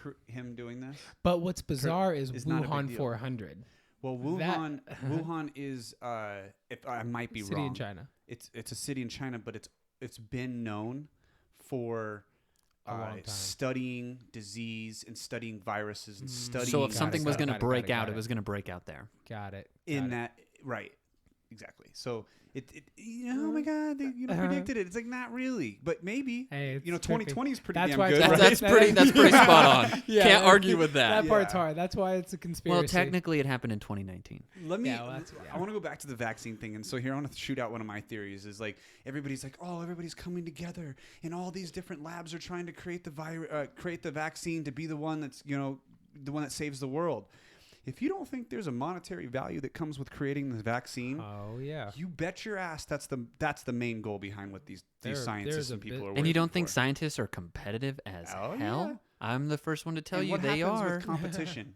doing this. But what's bizarre is not a Wuhan big deal. 400. Well, Wuhan is if I might be city wrong. in China. It's a city in China, but it's been known for A long time. studying disease and studying viruses and studying. So if something was going to break out, got it was going to break out there. Got it. Right, exactly. So oh my God, they predicted it. It's like not really, but maybe. Hey, it's 2020 is pretty That's damn why good. it's- Right? That's pretty spot on. Yeah, Can't argue with that. That part's hard. That's why it's a conspiracy. Well, technically, it happened in 2019. I want to go back to the vaccine thing, and so here I want to shoot out one of my theories. Is like everybody's like, oh, everybody's coming together, and all these different labs are trying to create the vaccine to be the one that's the one that saves the world. If you don't think there's a monetary value that comes with creating the vaccine, you bet your ass that's the main goal behind what these scientists and people are working And you don't think for. scientists are competitive as hell? Yeah. I'm the first one to tell And you what they happens are. with competition,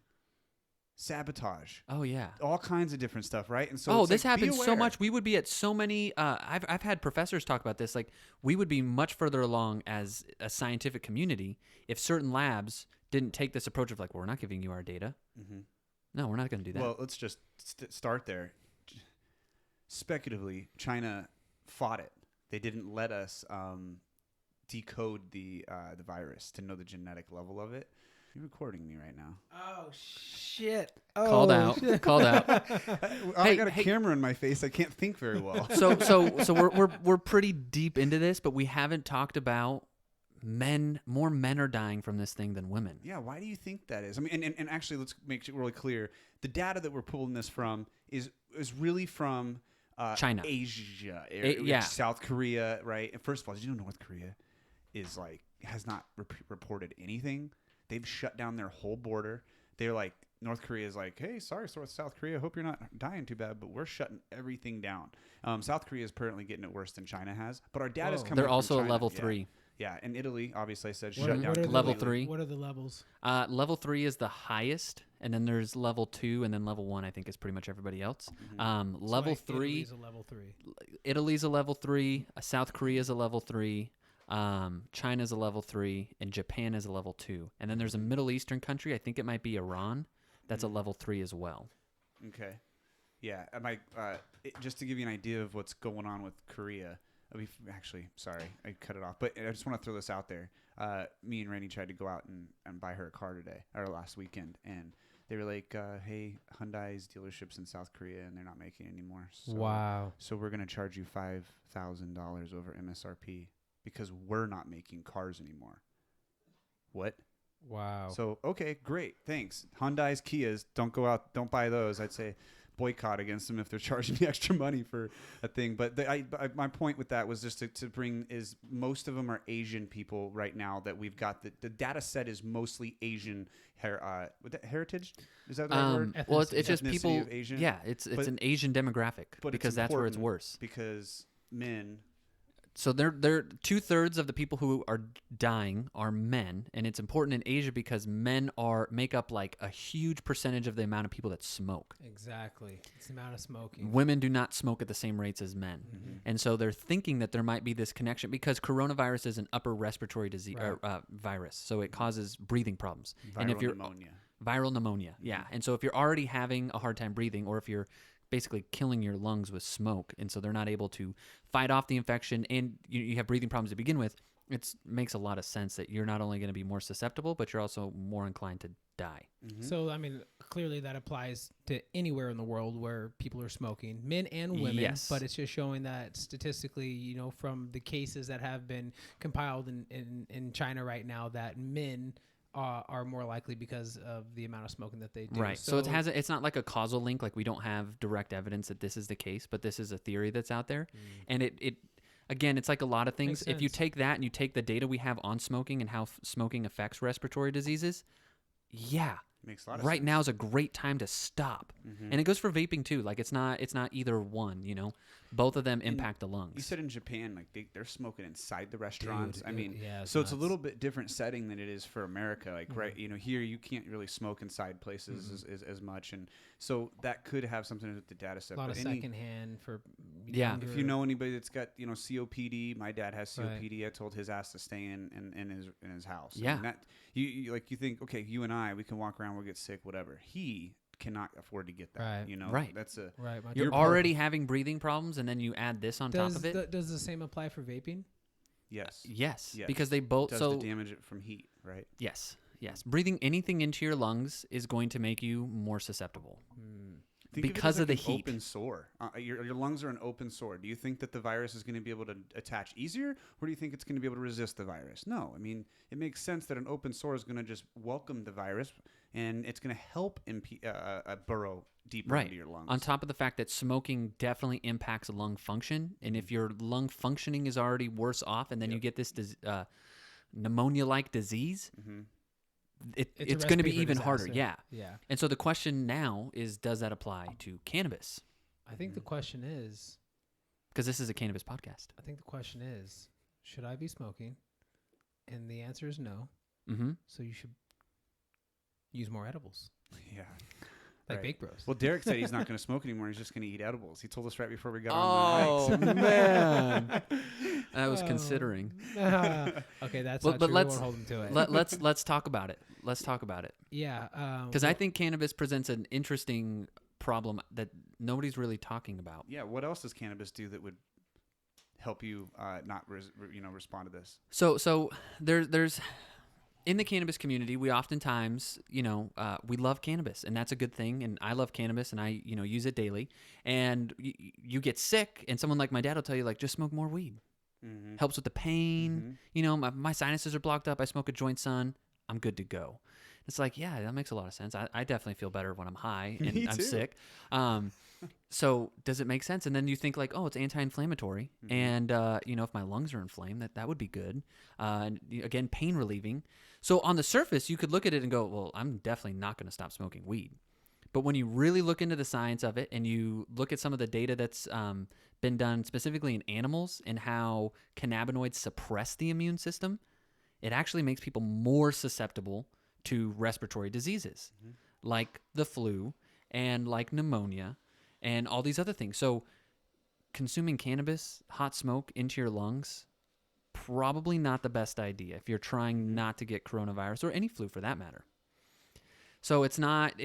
sabotage, Oh yeah. all kinds of different stuff, right? And so this like, be happens so aware. much. We would be at so many. I've had professors talk about this. Like we would be much further along as a scientific community if certain labs didn't take this approach of like, well, we're not giving you our data. Mm-hmm. No, we're not going to do that. Well, let's just start there. Speculatively, China fought it. They didn't let us decode the virus to know the genetic level of it. You're recording me right now. Oh shit! Called out. Called out. I got a camera in my face. I can't think very well. So we're pretty deep into this, but we haven't talked about more men are dying from this thing than women. Yeah, why do you think that is? I mean, and actually, let's make it really clear. The data that we're pulling this from is really from China, Asia, yeah, South Korea, right? And first of all, did you know North Korea has not reported anything? They've shut down their whole border. They're like, North Korea is like, hey, sorry, South Korea, hope you're not dying too bad, but we're shutting everything down. South Korea is apparently getting it worse than China has, but our data's coming. They're from also China. a level 3. Yeah, and Italy, obviously, I said What shut down. are the level completely. 3. What are the levels? Level 3 is the highest, and then there's level 2, and then level 1. I think is pretty much everybody else. Mm-hmm. Level So 3. Italy's a level 3. Italy's a level 3. South Korea is a level 3. China's a level 3, and Japan is a level 2. And then there's a Middle Eastern country. I think it might be Iran. That's a level 3 as well. Okay. Yeah. Just to give you an idea of what's going on with Korea. Actually, sorry, I cut it off. But I just want to throw this out there. Me and Randy tried to go out and buy her a car last weekend. And they were like, hey, Hyundai's dealerships in South Korea, and they're not making anymore. So, Wow. So we're going to charge you $5,000 over MSRP because we're not making cars anymore. What? Wow. So, okay, great. Thanks. Hyundai's, Kias, don't go out, don't buy those. I'd say boycott against them if they're charging you extra money for a thing. But my point with that was just to bring is most of them are Asian people right now that we've got. The data set is mostly Asian heritage. Is that the right word? Well, it's just Ethnicity people. of Asian? Yeah, it's an Asian demographic But because it's that's where it's important worse. because men So they're 2/3 of the people who are dying are men, and it's important in Asia because men make up like a huge percentage of the amount of people that smoke. Exactly. It's the amount of smoking. Women do not smoke at the same rates as men. And so they're thinking that there might be this connection because coronavirus is an upper respiratory disease virus. So it causes breathing problems. Viral pneumonia. Yeah. And so if you're already having a hard time breathing, or if you're basically killing your lungs with smoke, and so they're not able to fight off the infection, and you have breathing problems to begin with, it makes a lot of sense that you're not only going to be more susceptible, but you're also more inclined to die. So, I mean, clearly that applies to anywhere in the world where people are smoking, men and women. Yes. But it's just showing that statistically, from the cases that have been compiled in China right now, that men are more likely because of the amount of smoking that they do. Right. So it's not like a causal link. Like, we don't have direct evidence that this is the case, but this is a theory that's out there. And it again, it's like a lot of things. If you take that and you take the data we have on smoking and how smoking affects respiratory diseases, makes a lot of right sense. now is a great time to stop. And it goes for vaping too. Like, it's not either one, both of them impact the lungs. You said in Japan, like they're smoking inside the restaurants. Dude, I mean, it's so it's a nuts. little bit different setting than it is for America. Like, right, here you can't really smoke inside places as much, and so that could have something to do with the data set. A lot of But secondhand for if you know anybody that's got COPD, my dad has COPD. I told his ass to stay in his house. Yeah. And that you think, okay, you and I, we can walk around, we'll get sick, whatever. He cannot afford to get that. Right. Right. That's a right. You're already having breathing problems, and then you add this on top of it. Does the same apply for vaping? yes. Yes, because they both does the damage from heat, right? Yes. Breathing anything into your lungs is going to make you more susceptible. Think Because of of it as the like heat. an open sore. Your lungs are an open sore. Do you think that the virus is going to be able to attach easier, or do you think it's going to be able to resist the virus? No. I mean, it makes sense that an open sore is going to just welcome the virus, and it's going to help burrow deeper into your lungs. On top of the fact that smoking definitely impacts lung function, and if your lung functioning is already worse off, and then you get this pneumonia-like disease, it's going to be even harder. Yeah. And so the question now is, does that apply to cannabis? I think the question is, because this is a cannabis podcast. I think the question is, should I be smoking? And the answer is no. So you should use more edibles. Yeah. Like Bake Bros. Well, Derek said he's not going to smoke anymore. He's just going to eat edibles. He told us right before we got Oh, on the mic. man. I was considering. Okay, that's not but true. We won't hold him to it. Let's talk about it. Let's talk about it. Yeah. Because I think cannabis presents an interesting problem that nobody's really talking about. Yeah. What else does cannabis do that would help you not respond to this? So there's in the cannabis community, we oftentimes, we love cannabis, and that's a good thing. And I love cannabis, and I, use it daily. And you get sick, and someone like my dad will tell you, like, just smoke more weed. Helps with the pain. My sinuses are blocked up. I smoke a joint, son. I'm good to go. It's like, yeah, that makes a lot of sense. I definitely feel better when I'm high and Me I'm too. sick. So does it make sense? And then you think like, oh, it's anti-inflammatory. And, if my lungs are inflamed, that would be good. And again, pain relieving. So on the surface, you could look at it and go, well, I'm definitely not going to stop smoking weed. But when you really look into the science of it and you look at some of the data that's been done specifically in animals and how cannabinoids suppress the immune system, it actually makes people more susceptible to respiratory diseases like the flu and like pneumonia and all these other things. So consuming cannabis, hot smoke into your lungs, probably not the best idea if you're trying not to get coronavirus or any flu for that matter. So it's not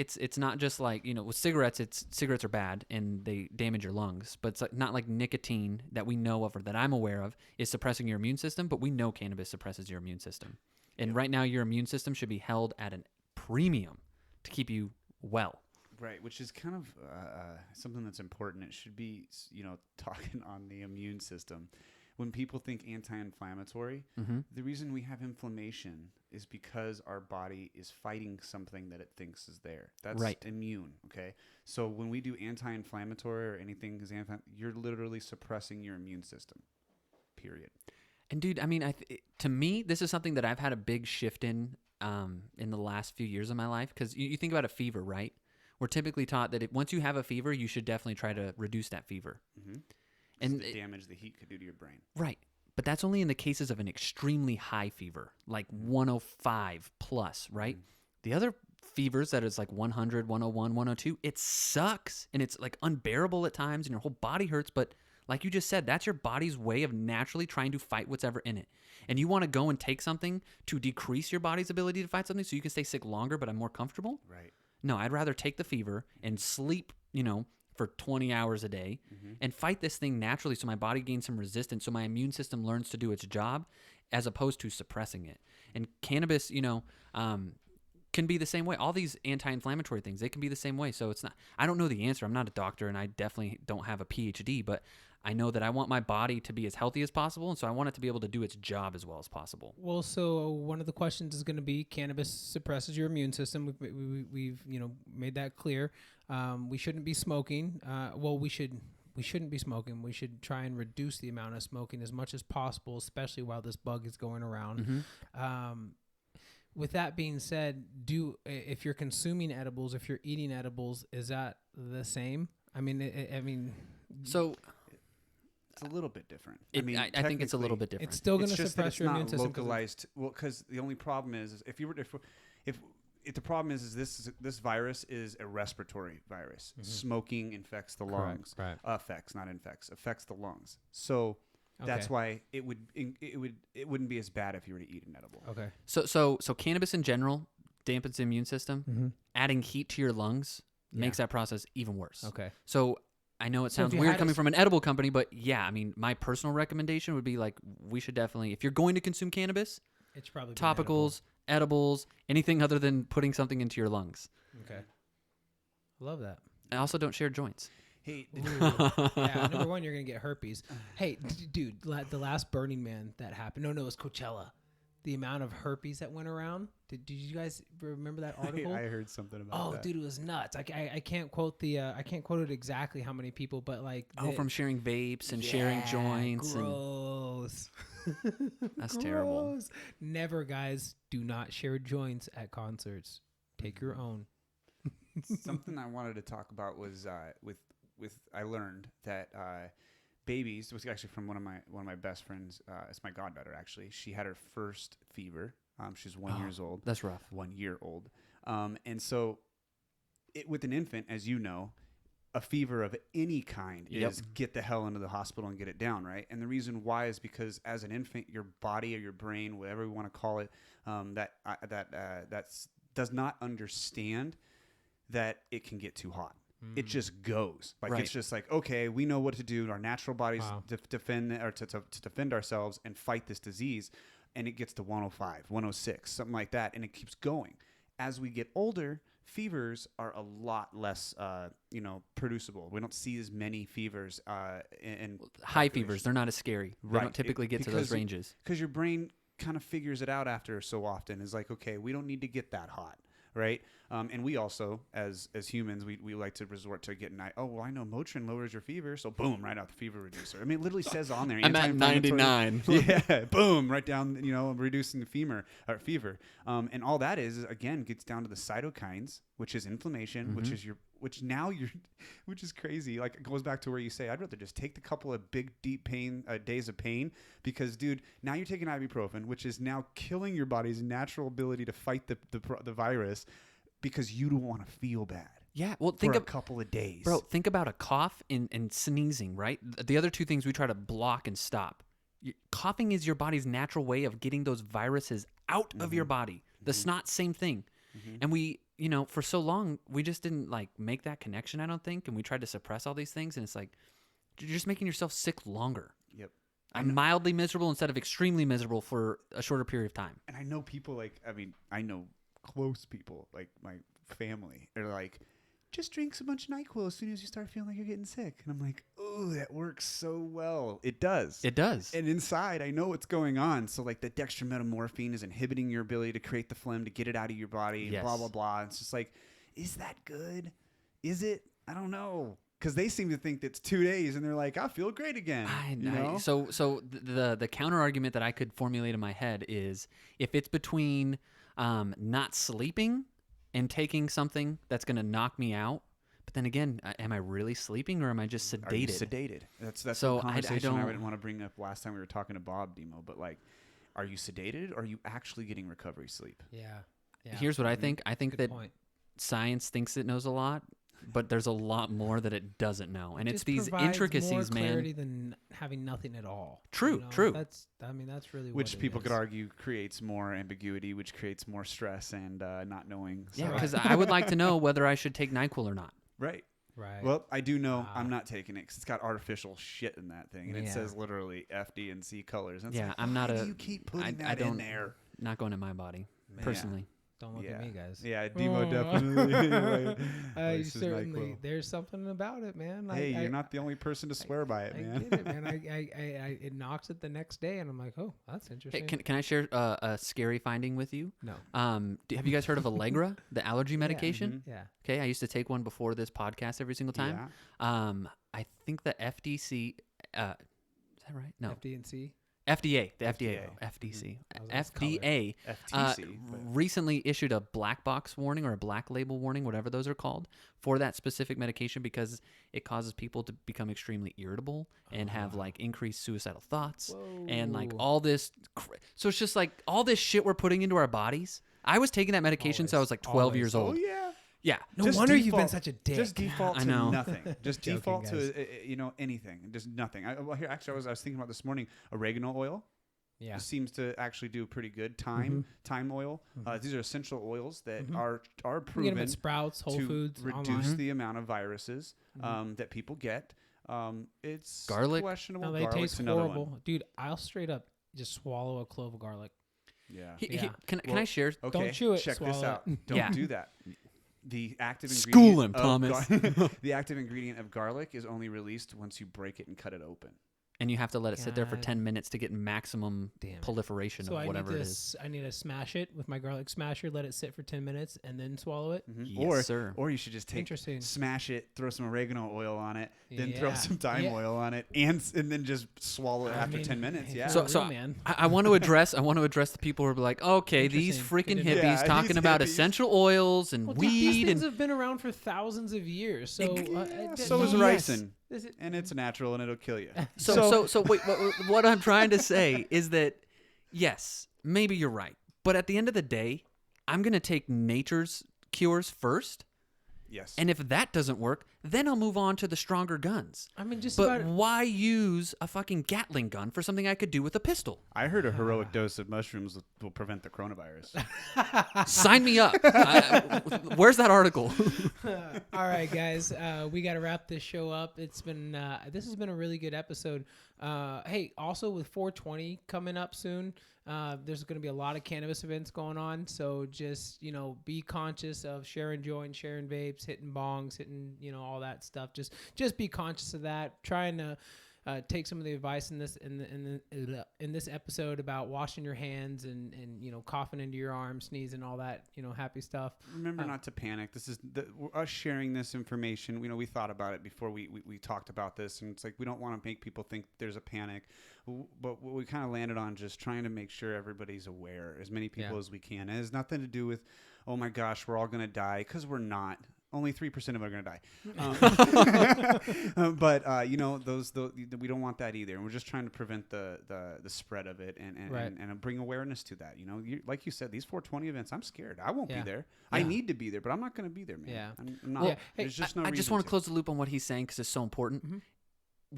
just like, with cigarettes, cigarettes are bad and they damage your lungs, but it's not like nicotine that we know of or that I'm aware of is suppressing your immune system, but we know cannabis suppresses your immune system. And right now your immune system should be held at a premium to keep you well. Right, which is kind of something that's important. It should be, talking on the immune system. When people think anti-inflammatory, the reason we have inflammation is because our body is fighting something that it thinks is there. That's immune, okay? So when we do anti-inflammatory or anything is you're literally suppressing your immune system, period. And dude, I mean, to me, this is something that I've had a big shift in the last few years of my life. Because you think about a fever, right? We're typically taught that once you have a fever, you should definitely try to reduce that fever. And the damage the heat could do to your brain. Right. But that's only in the cases of an extremely high fever, like 105 plus, right? The other fevers that is like 100, 101, 102, it sucks. And it's like unbearable at times and your whole body hurts. But like you just said, that's your body's way of naturally trying to fight what's ever in it. And you want to go and take something to decrease your body's ability to fight something so you can stay sick longer, but I'm more comfortable? Right. No, I'd rather take the fever and sleep, for 20 hours a day and fight this thing naturally so my body gains some resistance, so my immune system learns to do its job as opposed to suppressing it. And cannabis, can be the same way. All these anti-inflammatory things, they can be the same way. So it's not, I don't know the answer. I'm not a doctor and I definitely don't have a PhD, but I know that I want my body to be as healthy as possible. And so I want it to be able to do its job as well as possible. Well, so one of the questions is going to be cannabis suppresses your immune system. We've made that clear. We shouldn't be smoking. We shouldn't be smoking. We should try and reduce the amount of smoking as much as possible, especially while this bug is going around. With that being said, if you're consuming edibles, if you're eating edibles, is that the same? I mean, so it's a little bit different. I think it's a little bit different. It's still going to suppress your immune system. Localized. Well, because the only problem is if the problem is this virus is a respiratory virus. Smoking infects the lungs. Right. Affects the lungs. So that's why it wouldn't be as bad if you were to eat an edible. Okay. So cannabis in general dampens the immune system. Adding heat to your lungs makes that process even worse. Okay. So I know it sounds weird coming from an edible company, but yeah, I mean, my personal recommendation would be like, we should definitely, if you're going to consume cannabis, it's probably topicals, edibles, anything other than putting something into your lungs. Okay. Love that. I also don't share joints. Hey, number one, you're going to get herpes. Hey, dude, the last Burning Man that happened. No, it was Coachella. The amount of herpes that went around. Did you guys remember that article? I heard something about that. Oh, dude, it was nuts. I can't quote it exactly how many people, but like from sharing vapes and sharing joints. Gross. That's terrible. Never, guys, do not share joints at concerts. Take your own. Something I wanted to talk about was I learned that babies, it was actually from one of my best friends. It's my goddaughter, actually. She had her first fever. She's 1 year old. That's rough. 1 year old. And so with an infant, as you know, a fever of any kind is get the hell into the hospital and get it down, right? And the reason why is because as an infant, your body or your brain, whatever we want to call it, does not understand that it can get too hot. It just goes It's just like, okay, we know what to do. Our natural bodies defend to defend ourselves and fight this disease, and it gets to 105, 106, something like that, and it keeps going. As we get older, fevers are a lot less, producible. We don't see as many fevers in high fevers. They're not as scary. They don't typically get to those ranges because your brain kind of figures it out after so often. Is like, okay, we don't need to get that hot. Right. And we also, as humans, we like to resort to getting, I know Motrin lowers your fever. So boom, right out the fever reducer. I mean, it literally says on there. I'm at 99. Yeah. Boom. Right down, reducing the fever. And all that is again, gets down to the cytokines, which is inflammation, which is crazy. Like it goes back to where you say, I'd rather just take the couple of big, deep days of pain because dude, now you're taking ibuprofen, which is now killing your body's natural ability to fight the virus because you don't want to feel bad. Yeah, well, think of a couple of days. Bro, think about a cough and sneezing, right? The other two things we try to block and stop. Coughing is your body's natural way of getting those viruses out of your body. The snot, same thing. And we, for so long, we just didn't make that connection, I don't think. And we tried to suppress all these things. And it's like, you're just making yourself sick longer. Yep. I'm mildly miserable instead of extremely miserable for a shorter period of time. And I know people I know close people, like my family, are like, just drink a bunch of NyQuil as soon as you start feeling like you're getting sick. And I'm like, oh, that works so well. It does. It does. And inside, I know what's going on. So like the dextrometamorphine is inhibiting your ability to create the phlegm, to get it out of your body, and blah, blah, blah. It's just like, is that good? Is it? I don't know. Because they seem to think that it's 2 days, and they're like, I feel great again. So the counter argument that I could formulate in my head is if it's between not sleeping and taking something that's going to knock me out, But then again, am I really sleeping or am I just sedated? Are you sedated? That's So a conversation I I don't didn't want to bring up last time we were talking to Bob Demo, but like, are you sedated or are you actually getting recovery sleep? Yeah. Here's what I think. I think Good that point. science thinks it knows a lot, but there's a lot more that it doesn't know. And it's Just these provides intricacies, more man. clarity than having nothing at all. True, true. That's really Which what it people could is. argue creates more ambiguity, which creates more stress and not knowing. Yeah, So- because I would like to know whether I should take NyQuil or not. Right. Right. Well, I do know Ah. I'm not taking it because it's got artificial shit in that thing, and it Yeah. says literally F, D, and C colors. And it's Yeah, like, I'm not why a- do you keep putting I that don't- in there? Not going in my body, Man. personally. Don't look at me, guys. Yeah, Demo Oh. definitely. You This is certainly. NyQuil. There's something about it, man. Hey, you're not the only person to swear by it, I man. get it, man. It knocks it the next day, and I'm like, oh, that's Hey, interesting. can I share a scary finding with you? No. Have you guys heard of Allegra, the allergy medication? Yeah. Okay, I used to take one before this podcast every single time. Yeah. I think the FDC, is that right? No, FD&C. FDA, the FDA. FDC, That's color. FDA. FTC. but- Recently issued a black box warning or a black label warning, whatever those are called, for that specific medication because it causes people to become extremely irritable and have like increased suicidal thoughts and like Whoa. all this. So it's just like all this shit we're putting into our bodies. I was taking that medication since I was like 12 years oh old. yeah. Yeah. No Just wonder you've been default- such a dick. Just default I to know. nothing. Just Joking, default guys. to anything. Just nothing. Well, here actually, I was thinking about this morning. Oregano oil Yeah. seems to actually do pretty good. Thyme oil. These are essential oils that are You get them proven at Sprouts, Whole to Foods, reduce online. the amount of viruses that people get. It's Garlic? questionable. No, they Garlic's taste another horrible, one. dude. I'll straight up just swallow a clove of garlic. Yeah. Yeah. Can I Well, share? Okay, Don't chew it, check this swallow out. it. Don't Yeah. do that. The active School ingredient him, Thomas. the active ingredient of garlic is only released once you break it and cut it open. And you have to let it sit there for God. 10 minutes to get maximum Damn it. proliferation So of whatever it is. I need to smash it with my garlic smasher, let it sit for 10 minutes, and then swallow it. Yes, sir. Or you should just Interesting. smash it, throw some oregano oil on it, then throw Yeah. some thyme Yeah. oil on it, and then just swallow it I after mean, 10 minutes. if Yeah. you're So real man. I want to address the people who are like, okay, these Interesting. freaking Good hippies to know. Yeah, talking these about hippies. essential oils and Well, dude, these weed things and have been around for thousands of years. So, so is Yes. ricin, Is it- and it's natural, and it'll kill you. so wait, what I'm trying to say is that yes, maybe you're right, but at the end of the day, I'm gonna take nature's cures first, Yes. and if that doesn't work, then I'll move on to the stronger guns. I mean, just But about why use a fucking Gatling gun for something I could do with a pistol? I heard a heroic dose of mushrooms will prevent the coronavirus. Sign me up. Where's that article? All right, guys, we got to wrap this show up. It's been this has been a really good episode. Hey, also with 420 coming up soon, there's going to be a lot of cannabis events going on. So just be conscious of sharing joints, sharing vapes, hitting bongs, hitting all that stuff. Just be conscious of that. Trying to take some of the advice in this episode about washing your hands and coughing into your arm, sneezing, all that happy stuff. Remember not to panic. This is us sharing this information. We thought about it before we talked about this, and it's like we don't want to make people think there's a panic. But what we kind of landed on just trying to make sure everybody's aware, as many people as we can. And it has nothing to do with, oh my gosh, we're all going to die, because we're not. Only 3% of them are going to die. But those we don't want that either. And we're just trying to prevent the spread of it and bring awareness to that. Like you said, these 420 events, I'm scared. I won't be there. I need to be there, but I'm not going to be there, man. Yeah. I'm not. Well, There's just no I just reason want to close the loop on what he's saying because it's so important. Mm-hmm.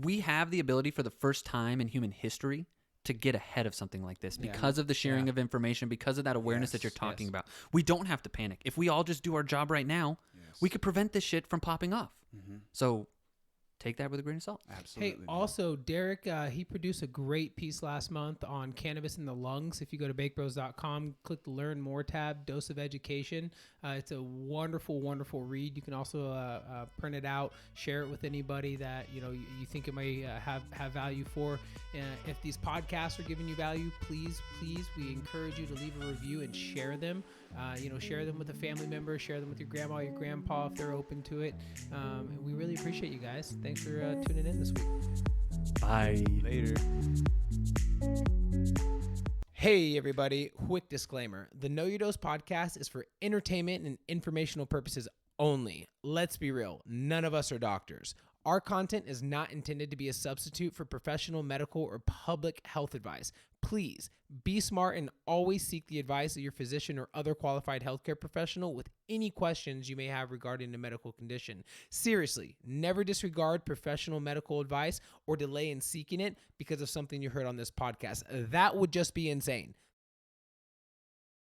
We have the ability for the first time in human history to get ahead of something like this because of the sharing of information, because of that awareness that you're talking about. We don't have to panic. If we all just do our job right now, we could prevent this shit from popping off. So take that with a grain of salt. Absolutely. Hey, also, Derek, he produced a great piece last month on cannabis in the lungs. If you go to bakebros.com, click the Learn More tab, Dose of Education. It's a wonderful, wonderful read. You can also print it out, share it with anybody that you think it may have value for. If these podcasts are giving you value, please, we encourage you to leave a review and share them. Share them with a family member, share them with your grandma, your grandpa, if they're open to it. We really appreciate you guys. Thanks for tuning in this week. Bye. Later. Hey, everybody. Quick disclaimer. The Know Your Dose podcast is for entertainment and informational purposes only. Let's be real. None of us are doctors. Our content is not intended to be a substitute for professional medical or public health advice. Please be smart and always seek the advice of your physician or other qualified healthcare professional with any questions you may have regarding a medical condition. Seriously, never disregard professional medical advice or delay in seeking it because of something you heard on this podcast. That would just be insane.